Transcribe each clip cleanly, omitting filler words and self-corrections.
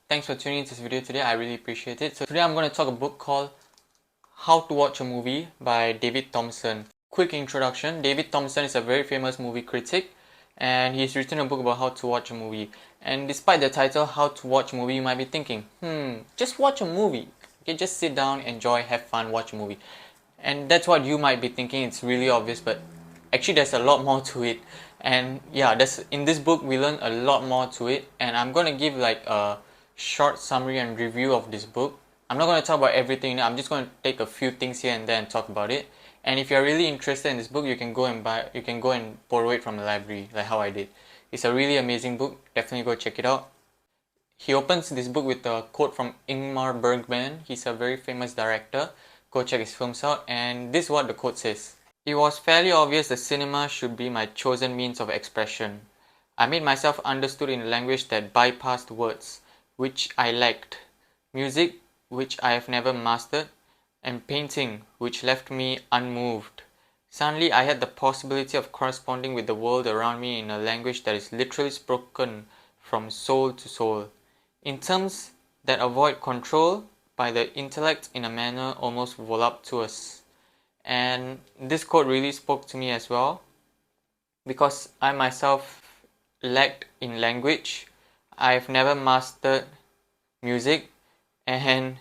Thanks for tuning into this video today. I really appreciate it. So today I'm going to talk a book called How to Watch a Movie by David Thomson. Quick introduction. David Thomson is a very famous movie critic and he's written a book about how to watch a movie. And despite the title, How to Watch a Movie, you might be thinking, just watch a movie. Okay, just sit down, enjoy, have fun, watch a movie. And that's what you might be thinking. It's really obvious, but actually there's a lot more to it. And yeah, in this book we learn a lot more to it, and I'm gonna give like a short summary and review of this book. I'm not going to talk about everything. I'm just going to take a few things here and there and talk about it. And if you're really interested in this book, you can go and borrow it from the library, like how I did. It's a really amazing book. Definitely go check it out. He opens this book with a quote from Ingmar Bergman. He's a very famous director. Go check his films out. And this is what the quote says. It was fairly obvious that cinema should be my chosen means of expression. I made myself understood in a language that bypassed words, which I lacked. Music, which I have never mastered, and painting, which left me unmoved. Suddenly I had the possibility of corresponding with the world around me in a language that is literally spoken from soul to soul, in terms that avoid control by the intellect in a manner almost voluptuous. And this quote really spoke to me as well, because I myself lacked in language. I've never mastered music, and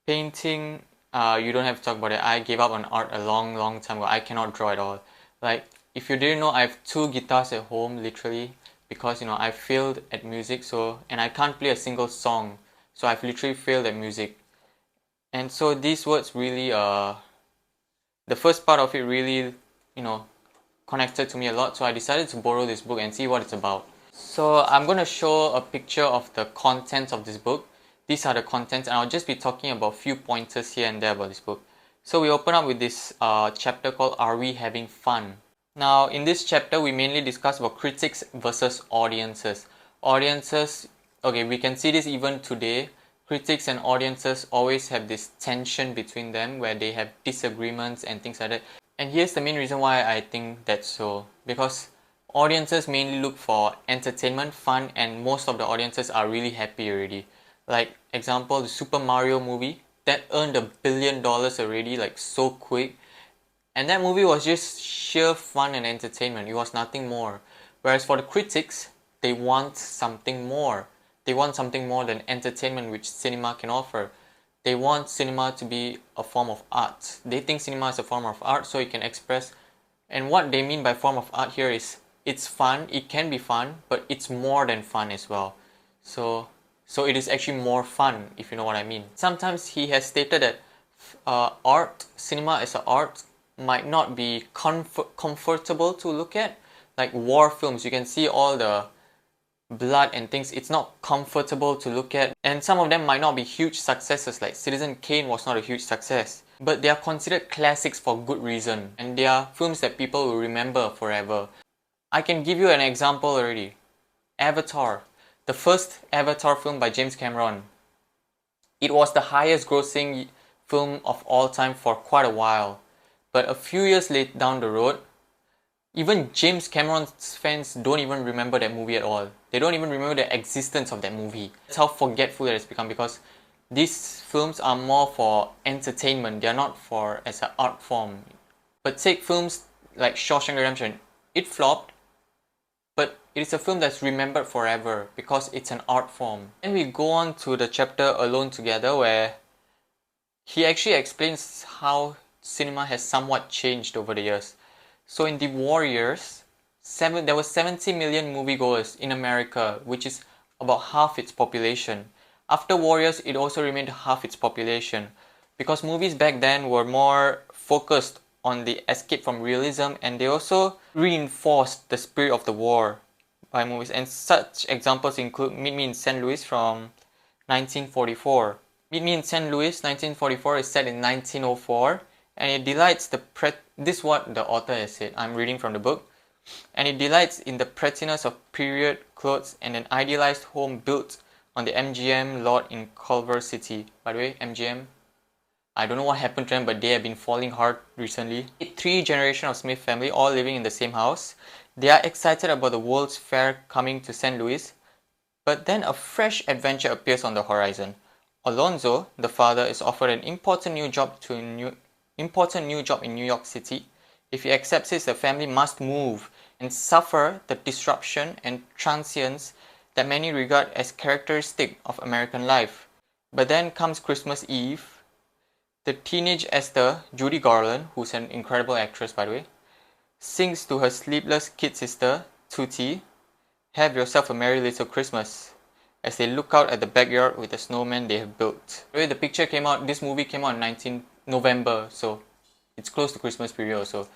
painting, you don't have to talk about it. I gave up on art a long time ago. I cannot draw at all. Like, if you didn't know, I have 2 guitars at home, literally, because I failed at music, and I can't play a single song, so I've literally failed at music. And so these words really, the first part of it really, connected to me a lot, so I decided to borrow this book and see what it's about. So I'm going to show a picture of the contents of this book. These are the contents, and I'll just be talking about a few pointers here and there about this book. So we open up with this chapter called Are We Having Fun? Now in this chapter we mainly discuss about critics versus audiences. Audiences, okay, we can see this even today. Critics and audiences always have this tension between them where they have disagreements and things like that. And here's the main reason why I think that's so. Because audiences mainly look for entertainment, fun, and most of the audiences are really happy already. Like, example, the Super Mario movie, that earned $1 billion already, like, so quick. And that movie was just sheer fun and entertainment. It was nothing more. Whereas for the critics, they want something more. They want something more than entertainment, which cinema can offer. They want cinema to be a form of art. They think cinema is a form of art, so it can express. And what they mean by form of art here is, it's fun, it can be fun, but it's more than fun as well. So it is actually more fun, if you know what I mean. Sometimes he has stated that cinema as an art might not be comfortable to look at. Like war films, you can see all the blood and things. It's not comfortable to look at. And some of them might not be huge successes, like Citizen Kane was not a huge success. But they are considered classics for good reason. And they are films that people will remember forever. I can give you an example already. Avatar. The first Avatar film by James Cameron. It was the highest grossing film of all time for quite a while. But a few years later down the road, even James Cameron's fans don't even remember that movie at all. They don't even remember the existence of that movie. That's how forgetful it has become, because these films are more for entertainment. They are not for as an art form. But take films like Shawshank Redemption. It flopped, but it is a film that's remembered forever because it's an art form. And we go on to the chapter Alone Together, where he actually explains how cinema has somewhat changed over the years. So in the war years, there were 70 million moviegoers in America, which is about half its population. After war years, it also remained half its population, because movies back then were more focused on the escape from realism, and they also reinforced the spirit of the war by movies. And such examples include Meet Me in St. Louis from 1944. Meet Me in St. Louis 1944 is set in 1904, and it delights this is what the author has said. I'm reading from the book. And it delights in the prettiness of period clothes and an idealized home built on the MGM lot in Culver City. By the way, MGM, I don't know what happened to them, but they have been falling hard recently. 3 generations of Smith family, all living in the same house. They are excited about the World's Fair coming to St. Louis, But then a fresh adventure appears on the horizon. Alonzo, the father, is offered an important new job in New York City. If he accepts it, the family must move and suffer the disruption and transience that many regard as characteristic of American life. But then comes Christmas Eve. The teenage Esther, Judy Garland, who's an incredible actress by the way, sings to her sleepless kid sister, Tootie, "Have yourself a merry little Christmas," as they look out at the backyard with the snowman they have built. This movie came out in 19 November, so it's close to Christmas period also.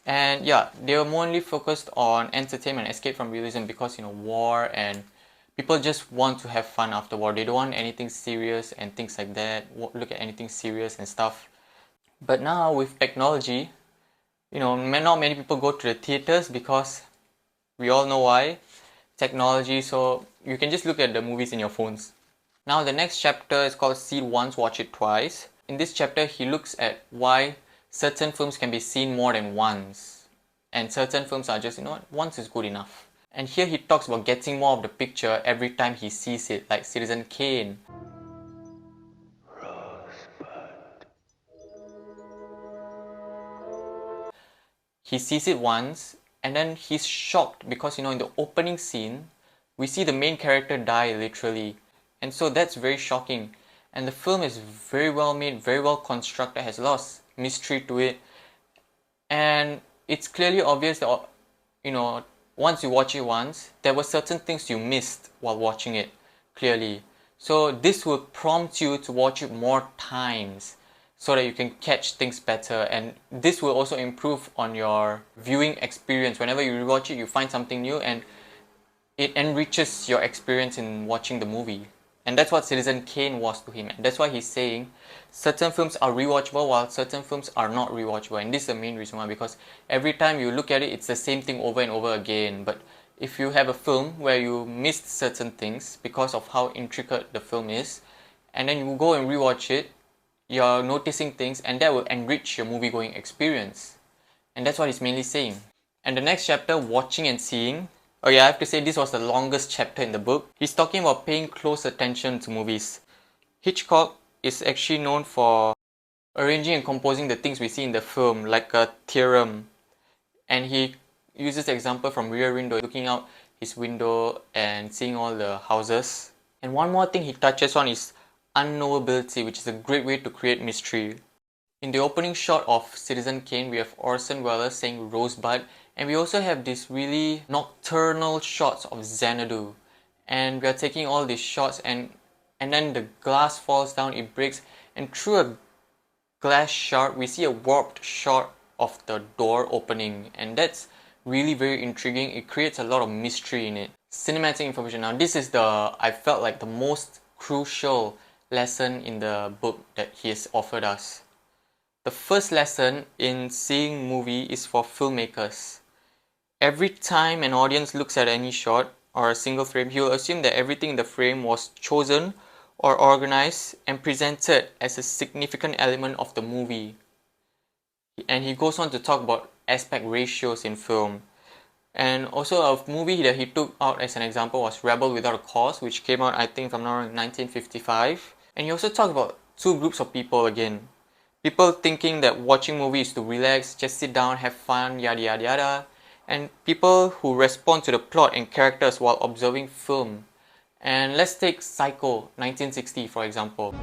And yeah, they were mainly focused on entertainment, escape from realism, because war, and people just want to have fun after war. They don't want anything serious and things like that, look at anything serious and stuff. But now with technology, not many people go to the theaters because we all know why. Technology, so you can just look at the movies in your phones. Now the next chapter is called See It Once, Watch It Twice. In this chapter, he looks at why certain films can be seen more than once, and certain films are just, once is good enough. And here he talks about getting more of the picture every time he sees it, like Citizen Kane. He sees it once, and then he's shocked because, in the opening scene, we see the main character die literally. And so that's very shocking. And the film is very well made, very well constructed, has a lot of mystery to it. And it's clearly obvious that, once you watch it once, there were certain things you missed while watching it, clearly. So this will prompt you to watch it more times, so that you can catch things better, and this will also improve on your viewing experience. Whenever you rewatch it, you find something new, and it enriches your experience in watching the movie. And that's what Citizen Kane was to him, and that's why he's saying certain films are rewatchable while certain films are not rewatchable. And this is the main reason why, because every time you look at it, it's the same thing over and over again. But if you have a film where you missed certain things because of how intricate the film is, and then you go and rewatch it, you're noticing things, and that will enrich your movie-going experience. And that's what he's mainly saying. And the next chapter, Watching and Seeing. Oh yeah, I have to say this was the longest chapter in the book. He's talking about paying close attention to movies. Hitchcock is actually known for arranging and composing the things we see in the film, like a theorem. And he uses the example from Rear Window, looking out his window and seeing all the houses. And one more thing he touches on is unknowability, which is a great way to create mystery. In the opening shot of Citizen Kane, we have Orson Welles saying Rosebud, and we also have these really nocturnal shots of Xanadu. And we are taking all these shots, and then the glass falls down, it breaks, and through a glass shard, we see a warped shot of the door opening, and that's really very intriguing. It creates a lot of mystery in it. Cinematic information. Now this is I felt like the most crucial lesson in the book that he has offered us. The first lesson in seeing movie is for filmmakers. Every time an audience looks at any shot or a single frame, he will assume that everything in the frame was chosen or organized and presented as a significant element of the movie. And he goes on to talk about aspect ratios in film. And also a movie that he took out as an example was Rebel Without a Cause, which came out, I think, if I'm not wrong, in 1955. And he also talked about two groups of people again. People thinking that watching movies is to relax, just sit down, have fun, yada yada yada. And people who respond to the plot and characters while observing film. And let's take Psycho, 1960, for example.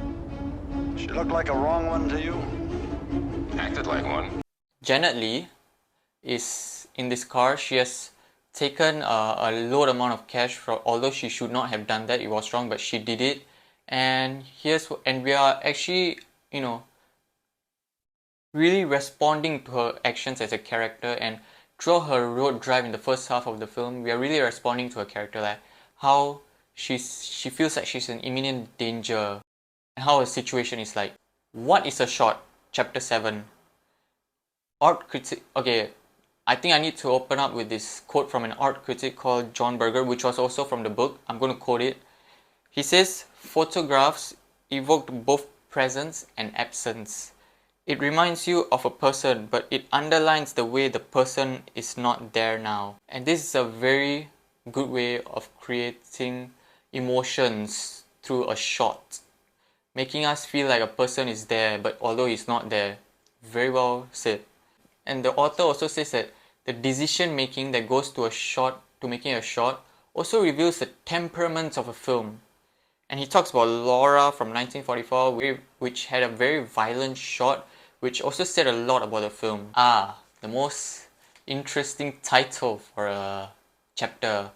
She looked like a wrong one to you? Acted like one. Janet Leigh is in this car. She has taken a low amount of cash, although she should not have done that. It was wrong, but she did it. And we are actually, really responding to her actions as a character. And throughout her road drive in the first half of the film, we are really responding to her character, like how she feels like she's in imminent danger, and how her situation is like. What is a shot? Chapter 7. Art critic. Okay, I think I need to open up with this quote from an art critic called John Berger, which was also from the book. I'm going to quote it. He says, "Photographs evoked both presence and absence. It reminds you of a person, but it underlines the way the person is not there now." And this is a very good way of creating emotions through a shot, making us feel like a person is there, but although he's not there. Very well said. And the author also says that the decision making that goes to making a shot also reveals the temperaments of a film. And he talks about Laura from 1944, which had a very violent shot, which also said a lot about the film. The most interesting title for a chapter.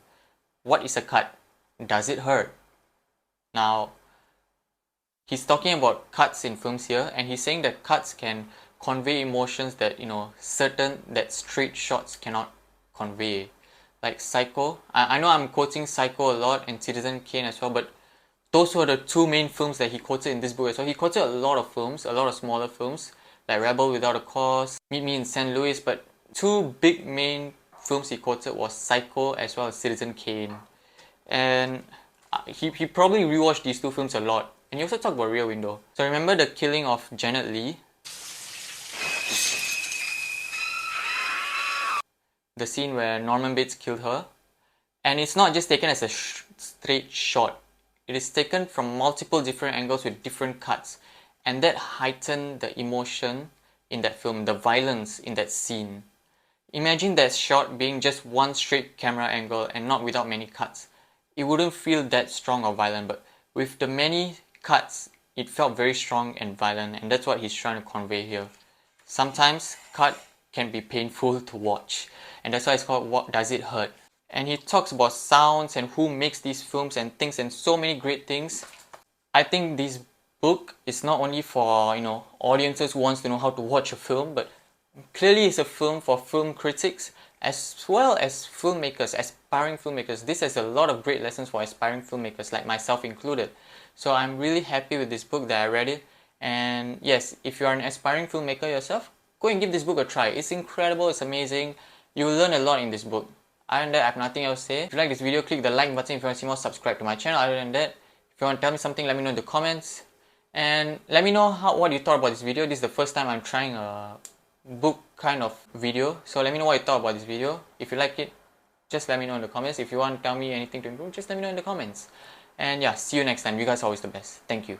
What is a cut? Does it hurt? Now, he's talking about cuts in films here, and he's saying that cuts can convey emotions that that straight shots cannot convey. Like Psycho. I know I'm quoting Psycho a lot and Citizen Kane as well, but those were the two main films that he quoted in this book as well. He quoted a lot of films, a lot of smaller films, like Rebel Without a Cause, Meet Me in St. Louis, but two big main films he quoted was Psycho as well as Citizen Kane. And he probably rewatched these two films a lot. And he also talked about Rear Window. So remember the killing of Janet Leigh? The scene where Norman Bates killed her. And it's not just taken as a straight shot. It is taken from multiple different angles with different cuts, and that heightened the emotion in that film, the violence in that scene. Imagine that shot being just one straight camera angle and not without many cuts. It wouldn't feel that strong or violent, but with the many cuts, it felt very strong and violent, and that's what he's trying to convey here. Sometimes cut can be painful to watch, and that's why it's called What Does It Hurt? And he talks about sounds and who makes these films and things and so many great things. I think this book is not only for audiences who wants to know how to watch a film, but clearly it's a film for film critics as well as filmmakers, aspiring filmmakers. This has a lot of great lessons for aspiring filmmakers, like myself included. So I'm really happy with this book that I read it. And yes, if you are an aspiring filmmaker yourself, go and give this book a try. It's incredible, it's amazing. You will learn a lot in this book. Other than that, I have nothing else to say. If you like this video, click the like button. If you want to see more, subscribe to my channel. Other than that, if you want to tell me something, let me know in the comments. And let me know what you thought about this video. This is the first time I'm trying a book kind of video. So let me know what you thought about this video. If you like it, just let me know in the comments. If you want to tell me anything to improve, just let me know in the comments. And yeah, see you next time. You guys are always the best. Thank you.